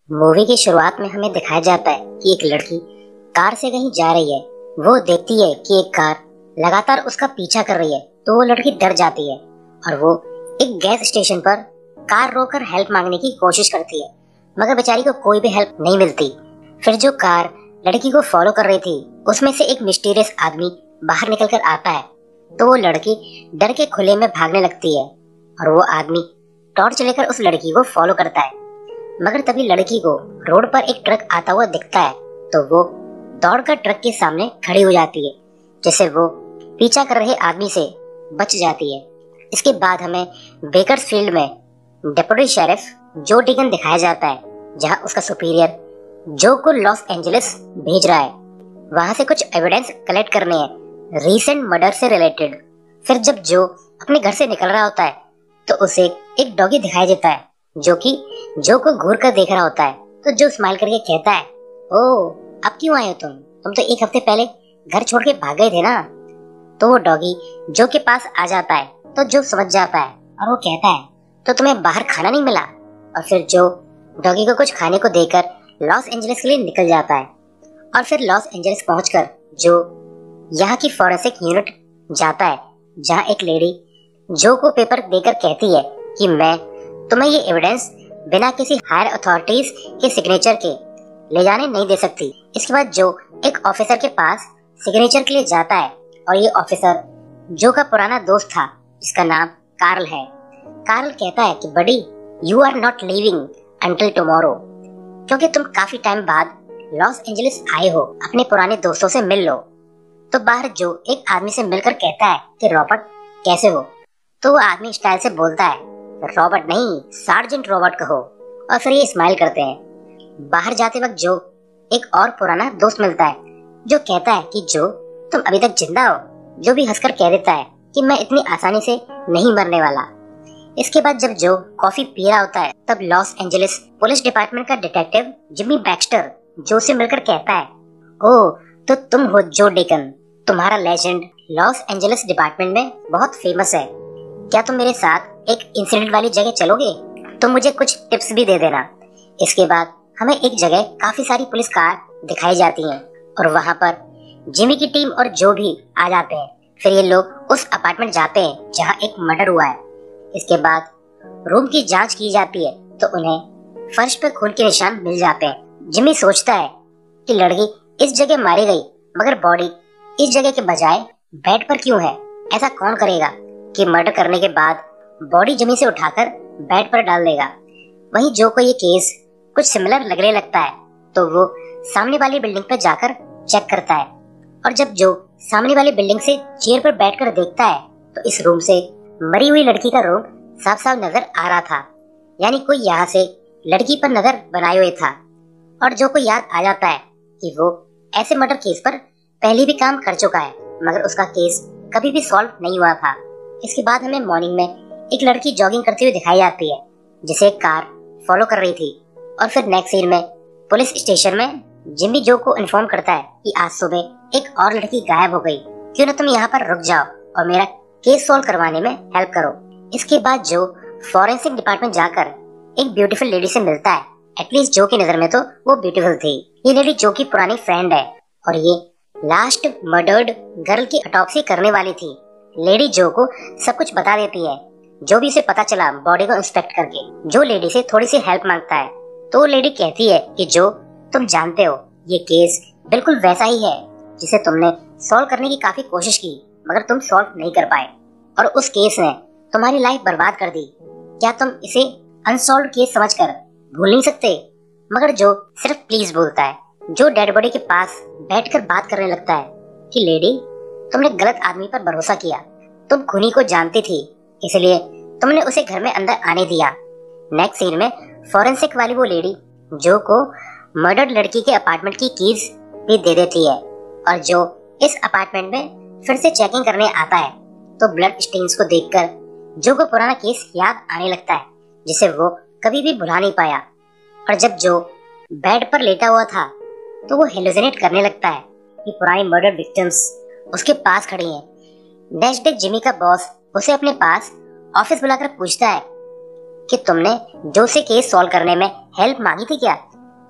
Movie की शुरुआत में हमें दिखाया जाता है कि एक लड़की कार से कहीं जा रही है। वो देखती है कि एक कार लगातार उसका पीछा कर रही है, तो वो लड़की डर जाती है और वो एक गैस स्टेशन पर कार रोककर हेल्प मांगने की कोशिश करती है, मगर बेचारी को कोई भी हेल्प नहीं मिलती। फिर जो कार लड़की को फॉलो कर रही थी, उसमें से एक मिस्टीरियस आदमी बाहर निकल कर आता है, तो वो लड़की डर के खुले में भागने लगती है और वो आदमी टॉर्च लेकर उस लड़की को फॉलो करता है। मगर तभी लड़की को रोड पर एक ट्रक आता हुआ दिखता है, तो वो दौड़कर ट्रक के सामने खड़ी हो जाती है, जिससे वो पीछा कर रहे आदमी से बच जाती है। इसके बाद हमें बेकर्सफील्ड में डेप्यूटी शेरिफ जो डिगन दिखाया जाता है, जहां उसका सुपीरियर जो को लॉस एंजलिस भेज रहा है वहां से कुछ एविडेंस कलेक्ट करने हैं रीसेंट मर्डर से रिलेटेड। फिर जब जो अपने घर से निकल रहा होता है, तो उसे एक डॉगी दिखाई देता है जो कि जो को घूर कर देख रहा होता है। तो जो स्माइल करके कहता है, ओ अब क्यों आए हो तुम तो एक हफ्ते पहले घर छोड़ के भाग गए थे ना। तो वो डॉगी जो के पास आ जाता है, तो जो समझ जाता है और वो कहता है, तो तुम्हें बाहर खाना नहीं मिला। और फिर जो डॉगी को कुछ खाने को देकर लॉस एंजलिस के लिए निकल जाता है। और फिर लॉस एंजलिस पहुंचकर जो यहाँ की फॉरेंसिक यूनिट जाता है, जहाँ एक लेडी जो को पेपर देकर कहती है कि मैं तुम्हें ये एविडेंस बिना किसी हायर अथॉरिटीज के सिग्नेचर के ले जाने नहीं दे सकती। इसके बाद जो एक ऑफिसर के पास सिग्नेचर के लिए जाता है, और ये ऑफिसर जो का पुराना दोस्त था, जिसका नाम कार्ल है। कार्ल कहता है कि buddy, you are not leaving until tomorrow, क्योंकि तुम काफी टाइम बाद लॉस एंजलिस आए हो, अपने पुराने दोस्तों से मिल लो। तो बाहर जो एक आदमी से मिलकर कहता है कि रॉबर्ट कैसे हो। तो वो आदमी स्टाइल से बोलता है, रॉबर्ट नहीं, सार्जेंट रॉबर्ट कहो। और फिर ये स्माइल करते हैं। बाहर जाते वक्त जो एक और पुराना दोस्त मिलता है, जो कहता है कि जो तुम अभी तक जिंदा हो। जो भी हंसकर कह देता है कि मैं इतनी आसानी से नहीं मरने वाला। इसके बाद जब जो कॉफी पी रहा होता है, तब लॉस एंजलिस पुलिस डिपार्टमेंट का डिटेक्टिव जिमी बैक्स्टर जो से मिलकर कहता है, ओ तो तुम हो जो डेकन, तुम्हारा लेजेंड लॉस एंजलिस डिपार्टमेंट में बहुत फेमस है। क्या तुम मेरे साथ एक इंसिडेंट वाली जगह चलोगे? तो मुझे कुछ टिप्स भी दे देना। इसके बाद हमें एक जगह काफी सारी पुलिस कार दिखाई जाती हैं, और वहाँ पर जिमी की टीम और जो भी आ जाते हैं। फिर ये लोग उस अपार्टमेंट जाते हैं जहाँ एक मर्डर हुआ है। इसके बाद रूम की जांच की जाती है, तो उन्हें फर्श पर खून के निशान मिल जाते हैं। जिमी सोचता है कि लड़की इस जगह मारी गई, मगर बॉडी इस जगह के बजाय बेड पर क्यों है? ऐसा कौन करेगा कि मर्डर करने के बाद बॉडी जमीन से उठाकर बेड पर डाल देगा। वहीं जो को ये केस कुछ सिमिलर लगने लगता है, तो वो सामने वाली बिल्डिंग पर जाकर चेक करता है। और जब जो सामने वाली बिल्डिंग से चेयर पर बैठकर देखता है, तो इस रूम से मरी हुई लड़की का रूम साफ साफ नजर आ रहा था। यानी कोई यहाँ से लड़की पर नजर बनाए हुए था। और जो को याद आ जाता है कि वो ऐसे मर्डर केस पर पहले भी काम कर चुका है, मगर उसका केस कभी भी सॉल्व नहीं हुआ था। इसके बाद हमें मॉर्निंग में एक लड़की जॉगिंग करती हुई दिखाई जाती है, जिसे एक कार फॉलो कर रही थी। और फिर नेक्स्ट सीन में पुलिस स्टेशन में जिमी जो को इन्फॉर्म करता है कि आज सुबह एक और लड़की गायब हो गई, क्यों ना तुम यहाँ पर रुक जाओ और मेरा केस सॉल्व करवाने में हेल्प करो। इसके बाद जो फॉरेंसिक डिपार्टमेंट जाकर एक ब्यूटीफुल लेडी से मिलता है। एटलीस्ट जो की नजर में तो वो ब्यूटीफुल थी। ये लेडी जो की पुरानी फ्रेंड है, और ये लास्ट मर्डर्ड गर्ल की ऑटोप्सी करने वाली थी। लेडी जो को सब कुछ बता देती है, जो भी उसे पता चला बॉडी को इंस्पेक्ट करके। जो लेडी से थोड़ी सी हेल्प मांगता है, तो लेडी कहती है कि जो तुम जानते हो ये केस बिल्कुल वैसा ही है जिसे तुमने सॉल्व करने की काफी कोशिश की, मगर तुम सॉल्व नहीं कर पाए, और उस केस ने तुम्हारी लाइफ बर्बाद कर दी। क्या तुम इसे अनसॉल्व केस समझकर भूल नहीं सकते? मगर जो सिर्फ प्लीज बोलता है। जो डेड बॉडी के पास बैठकर बात करने लगता है कि लेडी, तुमने गलत आदमी पर भरोसा किया। तुम खूनी को जानती थी, इसलिए तुमने उसे घर में अंदर आने दिया। नेक्स्ट सीन में फॉरेंसिक वाली वो लेडी जो को मर्डर्ड लड़की के अपार्टमेंट की कीज भी दे देती है। और जो इस अपार्टमेंट में फिर से चेकिंग करने आता है, तो ब्लड स्टेन्स को देखकर जो को पुराना केस याद आने लगता है, जिसे वो कभी भी भुला नहीं पाया। और जब जो बेड पर लेटा हुआ था, तो वो हेलुसिनेट करने लगता है कि पुरानी मर्डर विक्टिम्स उसके पास खड़ी हैं। नेक्स्ट डे जिमी का बॉस उसे अपने पास ऑफिस बुलाकर पूछता है कि तुमने जो से केस सॉल्व करने में हेल्प मांगी थी क्या?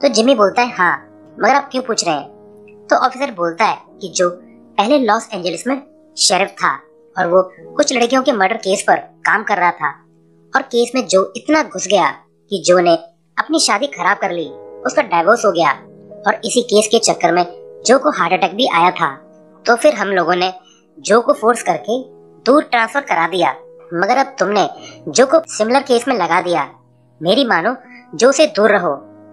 तो जिमी बोलता है हाँ, मगर आप क्यों पूछ रहे हैं? तो ऑफिसर बोलता है कि जो पहले लॉस एंजलिस में शेरिफ था और वो कुछ लड़कियों के मर्डर केस पर काम कर रहा था और केस में जो इतना घुस गया कि जो ने अपनी शादी खराब कर ली, उसका डाइवोर्स हो गया और इसी केस के चक्कर में जो को हार्ट अटैक भी आया था। तो फिर हम लोगों ने जो को फोर्स करके दूर ट्रांसफर करा दिया, मगर अब तुमने जो को सिमिलर केस में लगा दिया। मेरी मानो, जो से दूर रहो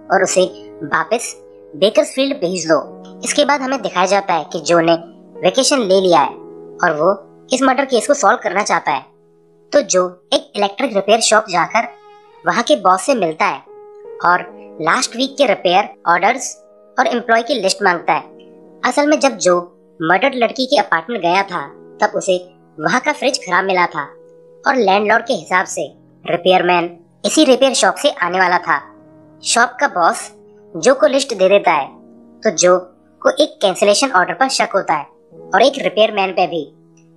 और उसे वापस बेकर्सफील्ड भेज दो। इसके बाद हमें दिखाया जाता है कि जो ने वेकेशन ले लिया है और वो इस मर्डर केस को सॉल्व करना चाहता है। तो जो एक इलेक्ट्रिक रिपेयर शॉप जाकर वहाँ के बॉस से मिलता है और लास्ट वीक के रिपेयर ऑर्डर्स और एम्प्लॉय की लिस्ट मांगता है। असल में जब जो मर्डर्ड लड़की के अपार्टमेंट गया था तब उसे वहाँ का फ्रिज खराब मिला था और लैंडलॉर्ड के हिसाब से रिपेयरमैन इसी रिपेयर शॉप से आने वाला था। शॉप का बॉस जो को लिस्ट दे देता है तो जो को एक कैंसिलेशन ऑर्डर पर शक होता है और एक रिपेयरमैन पे भी।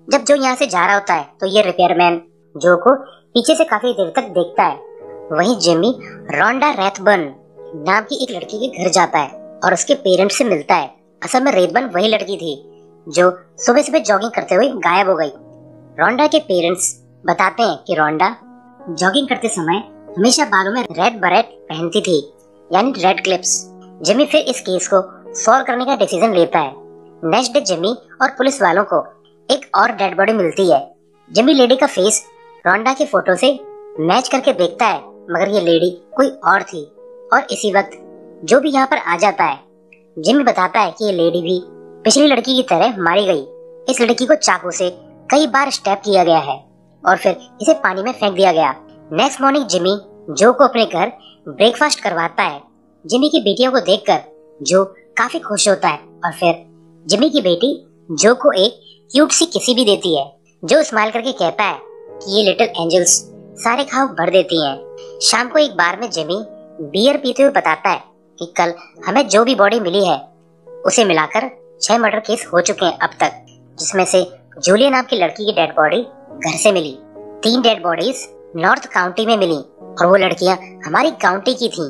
जब जो यहाँ से जा रहा होता है तो ये रिपेयरमैन जो को पीछे से काफी देर तक देखता है। वहीं जिमी रोंडा रैथबर्न नाम की एक लड़की के घर जाता है और उसके पेरेंट्स से मिलता है। असल में रैथबर्न वही लड़की थी जो सुबह सुबह जॉगिंग करते हुए गायब हो गई। रोंडा के पेरेंट्स बताते हैं कि रोंडा जॉगिंग करते समय हमेशा बालों में रेड बरेट पहनती थी, यानी रेड क्लिप्स। जिमी फिर इस केस को सॉल्व करने का डिसीजन लेता है। नेक्स्ट डे जिमी और पुलिस वालों को एक और डेड बॉडी मिलती है। जिमी लेडी का फेस रोंडा की फोटो से मैच करके देखता है, मगर ये लेडी कोई और थी। और इसी वक्त जो भी यहाँ पर आ जाता है। जिमी बताता है कि ये लेडी भी पिछली लड़की की तरह मारी गई। इस लड़की को चाकू से कई बार स्टैब किया गया है और फिर इसे पानी में फेंक दिया गया। नेक्स्ट मॉर्निंग जिमी जो को अपने घर ब्रेकफास्ट करवाता है। जिमी की बेटियों को देखकर जो काफी खुश होता है और फिर जिमी की बेटी जो को एक क्यूट सी किसी भी देती है। जो स्माइल करके कहता है कि ये लिटिल एंजल्स सारे खाव भर देती हैं। शाम को एक बार में जिमी बियर पीते हुए बताता है कि कल हमें जो भी बॉडी मिली है उसे मिलाकर 6 मर्डर केस हो चुके हैं अब तक, जिसमें से जूलिया नाम की लड़की की डेड बॉडी घर से मिली। 3 डेड बॉडीज नॉर्थ काउंटी में मिली और वो लड़कियां हमारी काउंटी की थीं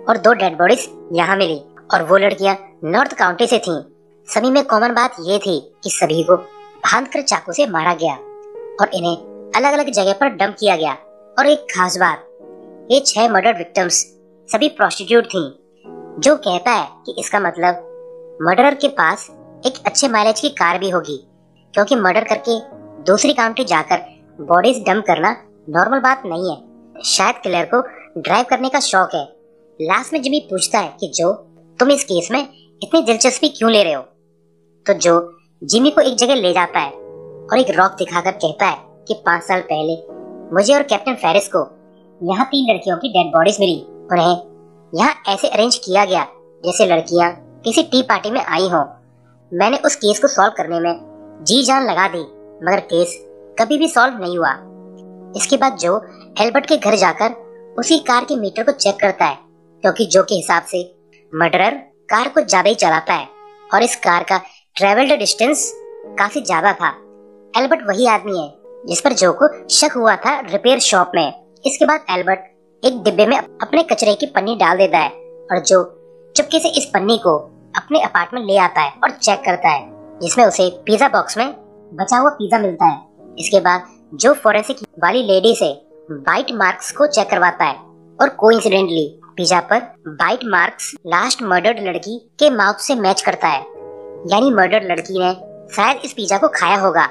और 2 डेड बॉडीज यहाँ मिली और वो लड़कियां नॉर्थ काउंटी से थीं। सभी में कॉमन बात ये थी कि सभी को बांधकर चाकू से मारा गया और इन्हें अलग अलग जगह पर डंप किया गया। और एक खास बात, ये 6 मर्डर विक्टिम्स सभी प्रोस्टिट्यूट थीं। जो कहता है कि इसका मतलब मर्डरर के पास एक अच्छे माइलेज की कार भी होगी, क्योंकि मर्डर करके दूसरी काउंटी जाकर बॉडीज डंप करना नॉर्मल बात नहीं है। शायद किलर को ड्राइव करने का शौक है। लास्ट में जिमी पूछता है कि जो तुम इस केस में इतनी दिलचस्पी क्यों ले रहे हो? तो जो जिमी को एक जगह ले जाता है और एक रॉक दिखाकर कहता है कि 5 साल पहले मुझे और कैप्टन फेरिस को यहाँ 3 लड़कियों की डेड बॉडीज मिली। उन्हें यहाँ ऐसे अरेंज किया गया जैसे लड़कियाँ किसी टी पार्टी में आई हों। मैंने उस केस को सॉल्व करने में जी जान लगा दी, मगर केस कभी भी सॉल्व नहीं हुआ। इसके बाद जो एल्बर्ट के घर जाकर उसी कार के मीटर को चेक करता है, क्योंकि जो के हिसाब से मर्डरर कार को ज्यादा ही चलाता है और इस कार का ट्रेवल्ड डिस्टेंस काफी ज्यादा था। एल्बर्ट वही आदमी है जिस पर जो को शक हुआ था रिपेयर शॉप में। इसके बाद एल्बर्ट एक डिब्बे में अपने कचरे की पन्नी डाल देता है और जो चुपके से इस पन्नी को अपने अपार्टमेंट ले आता है और चेक करता है, जिसमें उसे पिज्जा बॉक्स में बचा हुआ पिज्जा मिलता है। इसके बाद जो फोरेंसिक वाली लेडी से बाइट मार्क्स को चेक करवाता है और कोइंसिडेंटली पिज्जा पर बाइट मार्क्स लास्ट मर्डर्ड लड़की के माउथ से मैच करता है, यानी मर्डर्ड लड़की ने शायद इस पिज्जा को खाया होगा।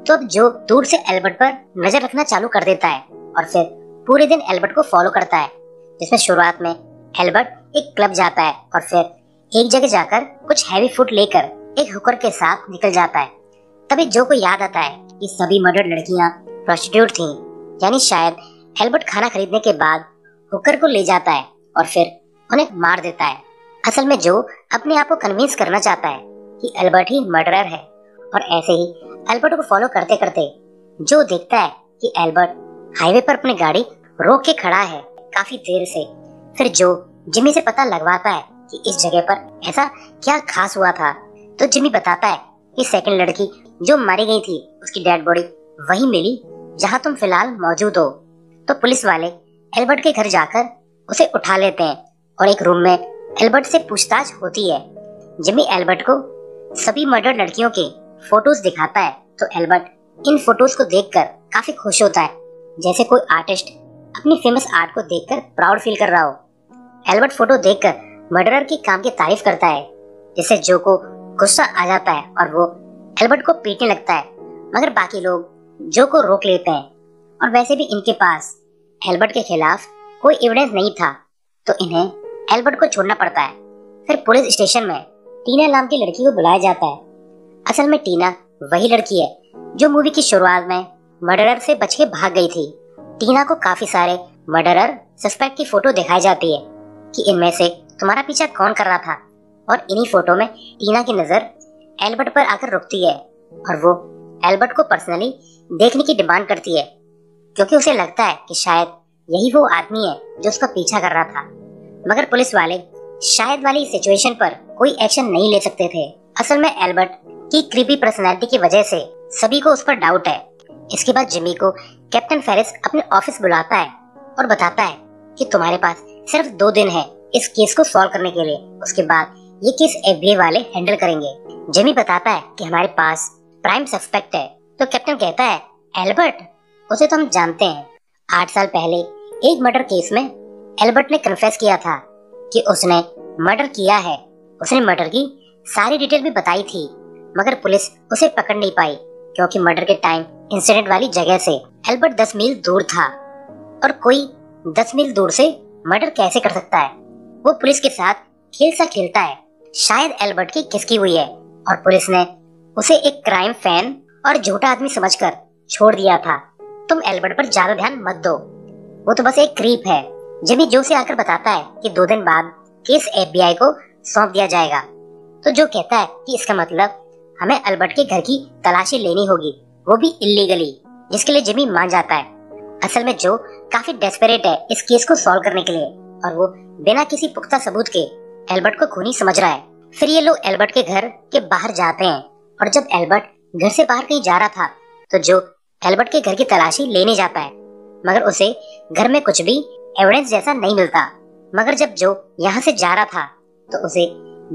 तो अब जो दूर से एल्बर्ट पर नजर रखना चालू कर देता है और फिर पूरे दिन एल्बर्ट को फॉलो करता है, जिसमें शुरुआत में एल्बर्ट एक क्लब जाता है और फिर एक जगह जाकर कुछ हैवी फूड लेकर एक हुकर के साथ निकल जाता है। तभी जो को याद आता है कि सभी मर्डर्ड लड़कियां प्रोस्टिट्यूट थीं, यानी शायद एल्बर्ट खाना खरीदने के बाद हुकर को ले जाता है और फिर उन्हें मार देता है। असल में जो अपने आप को कन्विंस करना चाहता है कि एल्बर्ट ही मर्डरर है और ऐसे ही एल्बर्ट को फॉलो करते करते जो देखता है कि एल्बर्ट हाईवे पर अपनी गाड़ी रोक के खड़ा है काफी देर से। फिर जो जिमी से पता लगवाता है कि इस जगह पर ऐसा क्या खास हुआ था, तो जिमी बताता है कि सेकंड लड़की जो मारी गई थी उसकी डेड बॉडी वही मिली जहां तुम फिलहाल मौजूद हो। तो पुलिस वाले एल्बर्ट के घर जाकर उसे उठा लेते हैं और एक रूम में एल्बर्ट से पूछताछ होती है। जिमी एल्बर्ट को सभी मर्डर लड़कियों के फोटोज दिखाता है तो एल्बर्ट इन फोटोज को देखकर काफी खुश होता है, जैसे कोई आर्टिस्ट अपनी फेमस आर्ट को देखकर प्राउड फील कर रहा हो। एल्बर्ट फोटो देखकर मर्डरर के काम की तारीफ करता है, जिससे जो को गुस्सा आ जाता है और वो एल्बर्ट को पीटने लगता है, मगर बाकी लोग जो को रोक लेते हैं और वैसे भी इनके पास एल्बर्ट के खिलाफ कोई एविडेंस नहीं था तो इन्हें एल्बर्ट को छोड़ना पड़ता है। फिर पुलिस स्टेशन में टीना नाम की लड़की को बुलाया जाता है। असल में टीना वही लड़की है जो मूवी की शुरुआत में मर्डरर से बच के भाग गई थी। टीना को काफी सारे मर्डरर सस्पेक्ट की फोटो दिखाई जाती है कि इनमें से तुम्हारा पीछा कौन कर रहा था, और इन्हीं फोटो में टीना की नजर एल्बर्ट पर आकर रुकती है और वो एल्बर्ट को पर्सनली देखने की डिमांड करती है, क्योंकि उसे लगता है कि शायद यही वो आदमी है जो उसका पीछा कर रहा था। मगर पुलिस वाले शायद वाली सिचुएशन पर कोई एक्शन नहीं ले सकते थे। असल में एल्बर्ट की क्रीपी पर्सनैलिटी की वजह से सभी को उस पर डाउट है। इसके बाद जिमी को कैप्टन फेरिस अपने ऑफिस बुलाता है और बताता है कि तुम्हारे पास सिर्फ 2 दिन है इस केस को सॉल्व करने के लिए, उसके बाद ये केस FBI वाले हैंडल करेंगे। जिमी बताता है कि हमारे पास प्राइम सस्पेक्ट है तो कैप्टन कहता है एल्बर्ट, उसे तो हम जानते हैं। 8 साल पहले एक मर्डर केस में एल्बर्ट ने कन्फेस किया था कि उसने मर्डर किया है। उसने मर्डर की सारी डिटेल भी बताई थी, मगर पुलिस उसे पकड़ नहीं पाई क्योंकि मर्डर के टाइम इंसिडेंट वाली जगह से एल्बर्ट 10 मील दूर था, और कोई 10 मील दूर से मर्डर कैसे कर सकता है। वो पुलिस के साथ खेल सा खेलता है, शायद एल्बर्ट की किसकी हुई है, और पुलिस ने उसे एक क्राइम फैन और झूठा आदमी समझकर छोड़ दिया था। तुम एल्बर्ट पर ज्यादा ध्यान मत दो, वो तो बस एक क्रीप है। जिमी जो से आकर बताता है कि 2 दिन बाद केस FBI को सौंप दिया जाएगा, तो जो कहता है कि इसका मतलब हमें एल्बर्ट के घर की तलाशी लेनी होगी, वो भी इल्लीगली, जिसके लिए जिमी मान जाता है। असल में जो काफी डेस्परेट है इस केस को सॉल्व करने के लिए, और वो बिना किसी पुख्ता सबूत के एल्बर्ट को खूनी समझ रहा है। फिर ये लोग एल्बर्ट के घर के बाहर जाते हैं, और जब एल्बर्ट घर से बाहर कहीं जा रहा था तो जो एल्बर्ट के घर की तलाशी लेने जाता है, मगर उसे घर में कुछ भी एविडेंस जैसा नहीं मिलता। मगर जब जो यहाँ से जा रहा था तो उसे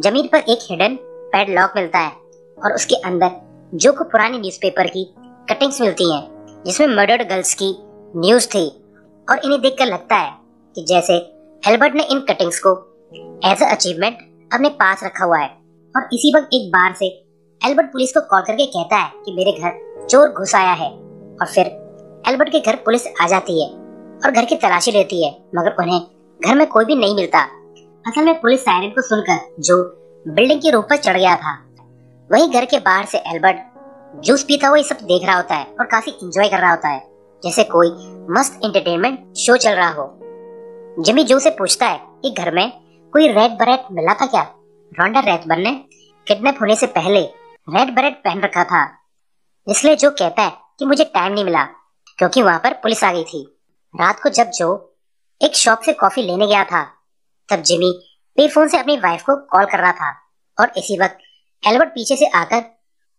जमीन पर एक हिडन पैडलॉक मिलता है, और उसके अंदर जो को पुरानी न्यूज़पेपर की कटिंग्स मिलती हैं जिसमें मर्डर्ड गर्ल्स की न्यूज थी, और इन्हें देखकर लगता है कि जैसे एल्बर्ट ने इन कटिंग्स को एज अ अचीवमेंट अपने पास रखा हुआ है। और इसी वक्त एक बार से एल्बर्ट पुलिस को कॉल करके कहता है कि मेरे घर चोर घुस आया है, और फिर एल्बर्ट के घर पुलिस आ जाती है और घर की तलाशी लेती है, मगर उन्हें घर में कोई भी नहीं मिलता। असल में पुलिस सायरन को सुनकर जो बिल्डिंग के रूफ पर चढ़ गया था, वहीं घर के बाहर से एल्बर्ट जूस पीता हुआ ये सब देख रहा होता है और काफी एंजॉय कर रहा होता है, जैसे कोई मस्त एंटरटेनमेंट शो चल रहा हो। जिमी जो से पूछता है कि घर में कोई रेड बरेट मिला था क्या। रोंडा रेथबर्न ने किडनैप होने से पहले रेड बरेट पहन रखा था, इसलिए जो कहता है कि मुझे टाइम नहीं मिला क्योंकि वहां पर पुलिस आ गई थी। रात को जब जो एक शॉप से कॉफी लेने गया था, तब जिमी पे फोन से अपनी वाइफ को कॉल कर रहा था, और इसी वक्त एल्बर्ट पीछे से आकर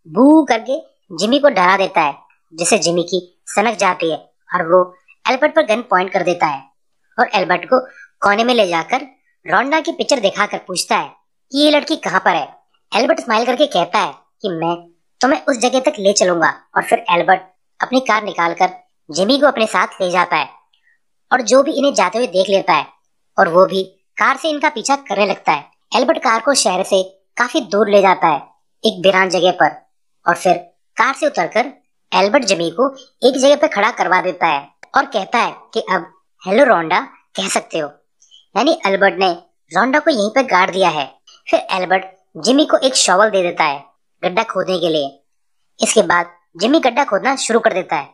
बू करके जिमी को डरा देता है, जिससे जिमी की सनक जाती है और वो एल्बर्ट पर गन पॉइंट कर देता है और एल्बर्ट को कोने में ले जाकर रोंडा की पिक्चर दिखाकर पूछता है कि ये लड़की कहाँ पर है। एल्बर्ट स्माइल करके कहता है कि मैं तुम्हें उस जगह तक ले चलूंगा, और फिर एल्बर्ट अपनी कार निकालकर जिमी को अपने साथ ले जाता है, और जो भी इन्हें जाते हुए देख लेता है और वो भी कार से इनका पीछा करने लगता है। एल्बर्ट कार को शहर से काफी दूर ले जाता है एक वीरान जगह पर, और फिर कार से उतरकर एल्बर्ट जिमी को एक जगह पर खड़ा करवा देता है और कहता है कि अब हेलो रोंडा कह सकते हो। यानी एल्बर्ट ने रोंडा को यहीं पर गाड़ दिया है। फिर एल्बर्ट जिमी को एक शॉवल दे देता है गड्ढा खोदने के लिए। इसके बाद जिमी गड्ढा खोदना शुरू कर देता है,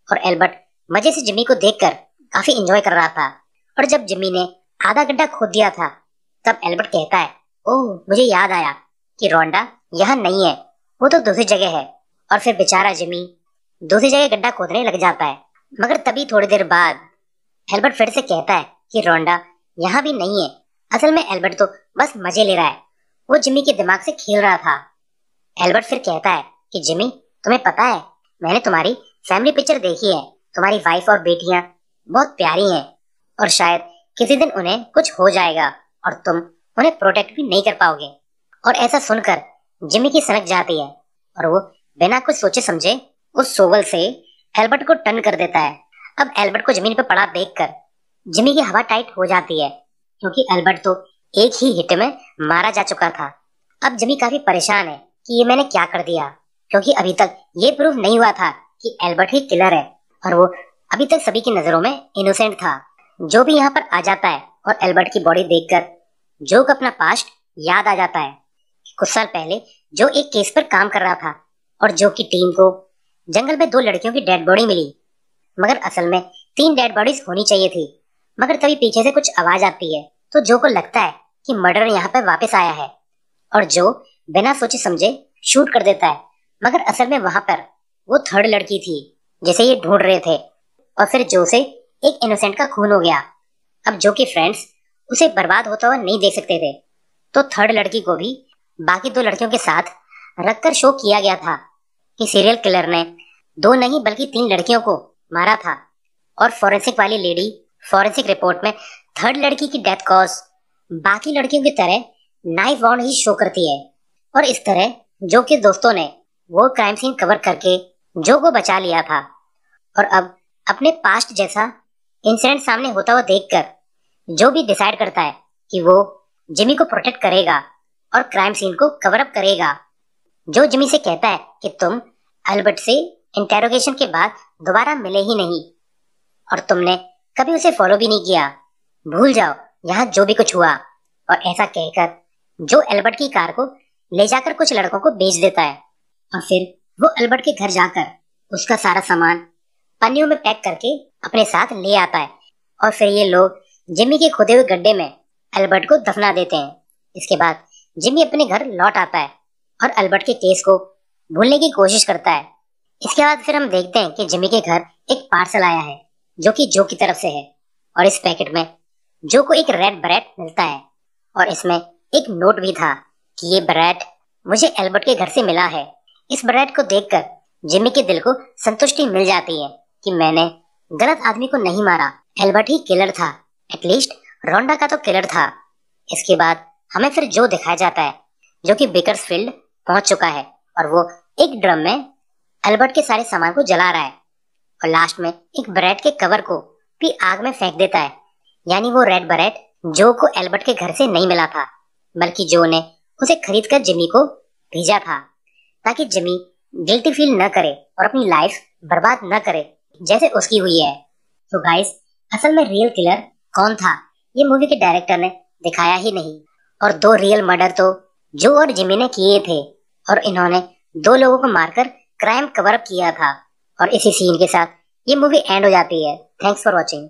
और एल्बर्ट मजे से जिमी को देखकर काफी एंजॉय कर रहा था। और जब जिमी ने आधा गड्ढा खोद दिया था, तब एल्बर्ट कहता है, ओह मुझे याद आया कि रोंडा यहाँ नहीं है, वो तो दूसरी जगह है। और फिर बेचारा जिमी दूसरी जगह गड्ढा खोदने लग जाता है। मगर तभी थोड़ी देर बाद एल्बर्ट फिर से कहता है कि रोंडा यहाँ भी नहीं है। असल में एल्बर्ट तो बस मजे ले रहा है, वो जिमी के दिमाग से खेल रहा था। एल्बर्ट फिर कहता है कि जिमी तुम्हें पता है मैंने तुम्हारी फैमिली पिक्चर देखी है, तुम्हारी वाइफ और बेटियां बहुत प्यारी हैं, और शायद किसी दिन उन्हें कुछ हो जाएगा और तुम उन्हें प्रोटेक्ट भी नहीं कर पाओगे। और ऐसा सुनकर जिमी की सनक जाती है और वो बिना कुछ सोचे समझे उस शोवल से एल्बर्ट को टर्न कर देता है। अब एल्बर्ट को जमीन पर पड़ा देखकर जिमी की हवा टाइट हो जाती है, क्योंकि एल्बर्ट तो एक ही हिट में मारा जा चुका था। अब जिमी काफी परेशान है कि ये मैंने क्या कर दिया, क्योंकि अभी तक ये प्रूव नहीं हुआ था कि एल्बर्ट ही किलर है और वो अभी तक सभी की नजरों में इनोसेंट था। जो भी यहाँ पर आ जाता है और एल्बर्ट की बॉडी देखकर जो को अपना पास्ट याद आ जाता है। कुछ साल पहले जो एक केस पर काम कर रहा था और जो की टीम को जंगल में 2 लड़कियों की डेड बॉडी मिली, मगर असल में 3 डेड बॉडीज होनी चाहिए थी। मगर तभी पीछे से कुछ आवाज आती है तो जो को लगता है कि मर्डर यहाँ पर वापस आया है और जो बिना सोचे समझे शूट कर देता है। मगर असल में वहां पर वो 3rd लड़की थी जिसे ये ढूंढ रहे थे और फिर जो से एक इनोसेंट का खून हो गया। अब जो के फ्रेंड्स उसे बर्बाद होता हुआ नहीं देख सकते थे, तो 3rd लड़की को भी बाकी 2 लड़कियों के साथ रखकर शो किया गया था कि सीरियल किलर ने 2 नहीं बल्कि 3 लड़कियों को मारा था। और फॉरेंसिक वाली लेडी फॉरेंसिक रिपोर्ट में 3rd लड़की की डेथ कॉज बाकी लड़कियों की तरह नाइफ वाउंड ही शो करती है। और इस तरह जो के दोस्तों ने वो क्राइम सीन कवर करके जो को बचा लिया था। और अब अपने पास्ट जैसा इंसिडेंट सामने होता हुआ देखकर जो भी डिसाइड करता है कि वो जिमी को प्रोटेक्ट करेगा और क्राइम सीन को कवर अप करेगा। जो जिमी से कहता है कि तुम एल्बर्ट से इंटेरोगेशन के बाद दोबारा मिले ही नहीं और तुमने कभी उसे फॉलो भी नहीं किया, भूल जाओ यहाँ जो भी कुछ हुआ। और ऐसा कहकर जो एल्बर्ट की कार को ले जाकर कुछ लड़कों को बेच देता है और फिर वो एल्बर्ट के घर जाकर उसका सारा सामान पन्नियों में पैक करके अपने साथ ले आता है। और फिर ये लोग जिमी के खोदे हुए गड्ढे में एल्बर्ट को दफना देते हैं। इसके बाद जिमी अपने घर लौट आता है और एल्बर्ट के केस को भूलने की कोशिश करता है। इसके बाद फिर हम देखते हैं कि जिमी के घर एक पार्सल आया है जो कि जो की तरफ से है और इस पैकेट में जो को एक रेड ब्रेड मिलता है और इसमें एक नोट भी था कि ये ब्रेड मुझे एल्बर्ट के घर से मिला है। इस ब्रेड को देखकर जिमी के दिल को संतुष्टि मिल जाती है कि मैंने गलत आदमी को नहीं मारा, एल्बर्ट ही किलर था, एटलीस्ट रोंडा का तो किलर था। इसके बाद हमें फिर जो दिखाया जाता है जो कि बेकर्सफील्ड पहुंच चुका है और वो एक ड्रम में एल्बर्ट के सारे सामान को जला रहा है और लास्ट में एक ब्रेड के कवर को भी आग में फेंक देता है। यानी वो रेड ब्रेड जो को एल्बर्ट के घर से नहीं मिला था, बल्कि जो ने उसे खरीद कर जिमी को भेजा था ताकि जिमी गिल्टी फील न करे और अपनी लाइफ बर्बाद न करे जैसे उसकी हुई है। तो गाइस, असल में रियल किलर कौन था ये मूवी के डायरेक्टर ने दिखाया ही नहीं और 2 रियल मर्डर तो जो और जिमी ने किए थे और इन्होंने 2 लोगों को मारकर क्राइम कवर अप किया था। और इसी सीन के साथ ये मूवी एंड हो जाती है। Thanks for watching.